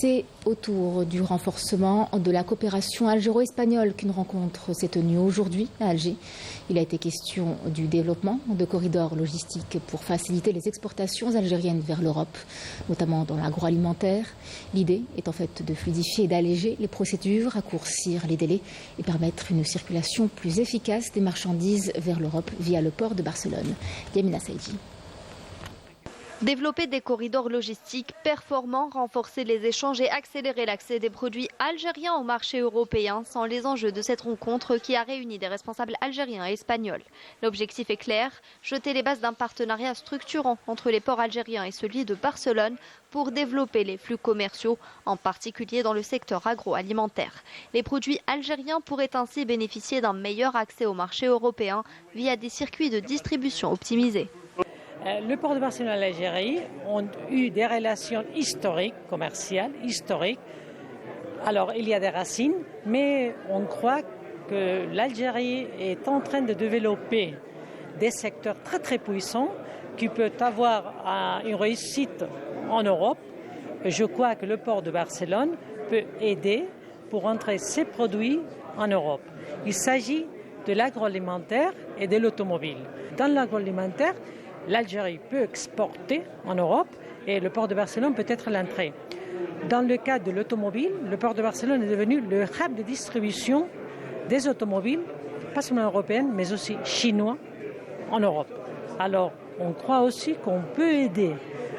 C'est autour du renforcement de la coopération algéro-espagnole qu'une rencontre s'est tenue aujourd'hui à Alger. Il a été question du développement de corridors logistiques pour faciliter les exportations algériennes vers l'Europe, notamment dans l'agroalimentaire. L'idée est en fait de fluidifier et d'alléger les procédures, raccourcir les délais et permettre une circulation plus efficace des marchandises vers l'Europe via le port de Barcelone. Yamina Saïdi. Développer des corridors logistiques performants, renforcer les échanges et accélérer l'accès des produits algériens au marché européen sont les enjeux de cette rencontre qui a réuni des responsables algériens et espagnols. L'objectif est clair, jeter les bases d'un partenariat structurant entre les ports algériens et celui de Barcelone pour développer les flux commerciaux, en particulier dans le secteur agroalimentaire. Les produits algériens pourraient ainsi bénéficier d'un meilleur accès au marché européen via des circuits de distribution optimisés. Le port de Barcelone et l'Algérie ont eu des relations historiques, commerciales, historiques. Alors, il y a des racines, mais on croit que l'Algérie est en train de développer des secteurs très très puissants qui peuvent avoir une réussite en Europe. Je crois que le port de Barcelone peut aider pour entrer ces produits en Europe. Il s'agit de l'agroalimentaire et de l'automobile. Dans l'agroalimentaire, l'Algérie peut exporter en Europe et le port de Barcelone peut être l'entrée. Dans le cas de l'automobile, le port de Barcelone est devenu le hub de distribution des automobiles, pas seulement européennes, mais aussi chinois en Europe. Alors, on croit aussi qu'on peut aider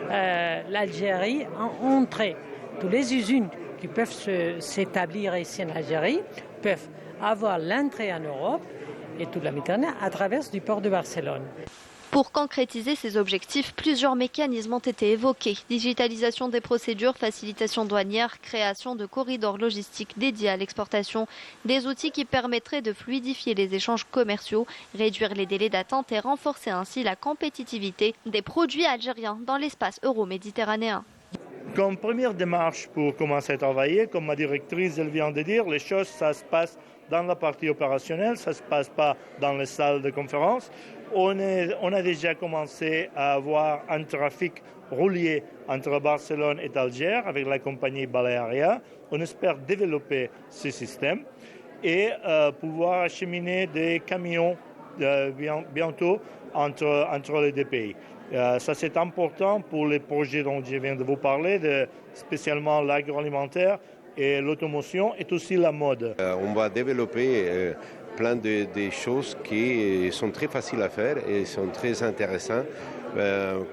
l'Algérie à entrer. Toutes les usines qui peuvent s'établir ici en Algérie peuvent avoir l'entrée en Europe et toute la Méditerranée à travers du port de Barcelone. Pour concrétiser ces objectifs, plusieurs mécanismes ont été évoqués. Digitalisation des procédures, facilitation douanière, création de corridors logistiques dédiés à l'exportation, des outils qui permettraient de fluidifier les échanges commerciaux, réduire les délais d'attente et renforcer ainsi la compétitivité des produits algériens dans l'espace euro-méditerranéen. Comme première démarche pour commencer à travailler, comme ma directrice elle vient de dire, les choses, ça se passe dans la partie opérationnelle, ça ne se passe pas dans les salles de conférence. On a déjà commencé à avoir un trafic relié entre Barcelone et Alger avec la compagnie Balearia. On espère développer ce système et pouvoir acheminer des camions bientôt entre les deux pays. Ça, c'est important pour les projets dont je viens de vous parler, spécialement l'agroalimentaire et l'automotion et aussi la mode. On va développer plein de choses qui sont très faciles à faire et sont très intéressantes,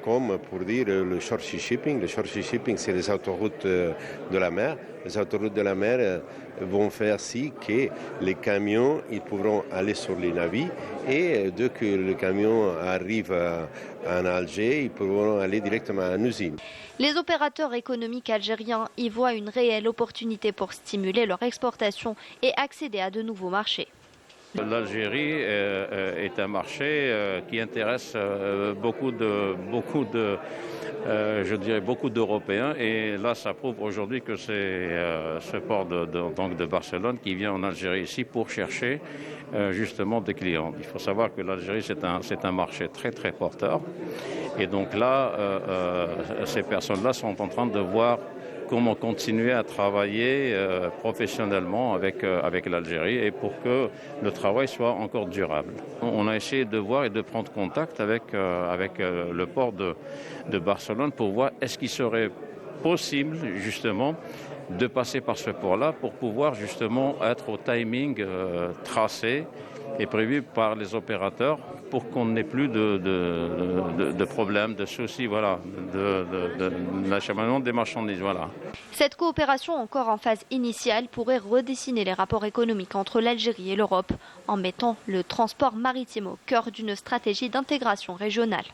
comme pour dire le short sea shipping. Le short sea shipping, c'est les autoroutes de la mer. Les autoroutes de la mer vont faire si que les camions ils pourront aller sur les navires et dès que le camion arrive en Alger, ils pourront aller directement à une usine. Les opérateurs économiques algériens y voient une réelle opportunité pour stimuler leur exportation et accéder à de nouveaux marchés. L'Algérie est un marché qui intéresse beaucoup d'Européens et là ça prouve aujourd'hui que c'est ce port de Barcelone qui vient en Algérie ici pour chercher justement des clients. Il faut savoir que l'Algérie c'est un marché très très porteur et donc là ces personnes-là sont en train de voir comment continuer à travailler professionnellement avec l'Algérie et pour que le travail soit encore durable. On a essayé de voir et de prendre contact avec le port de Barcelone pour voir est-ce qu'il serait possible justement de passer par ce port-là pour pouvoir justement être au timing tracé et prévu par les opérateurs pour qu'on n'ait plus de problèmes, de soucis, voilà, de l'acheminement des marchandises. Voilà. Cette coopération encore en phase initiale pourrait redessiner les rapports économiques entre l'Algérie et l'Europe en mettant le transport maritime au cœur d'une stratégie d'intégration régionale.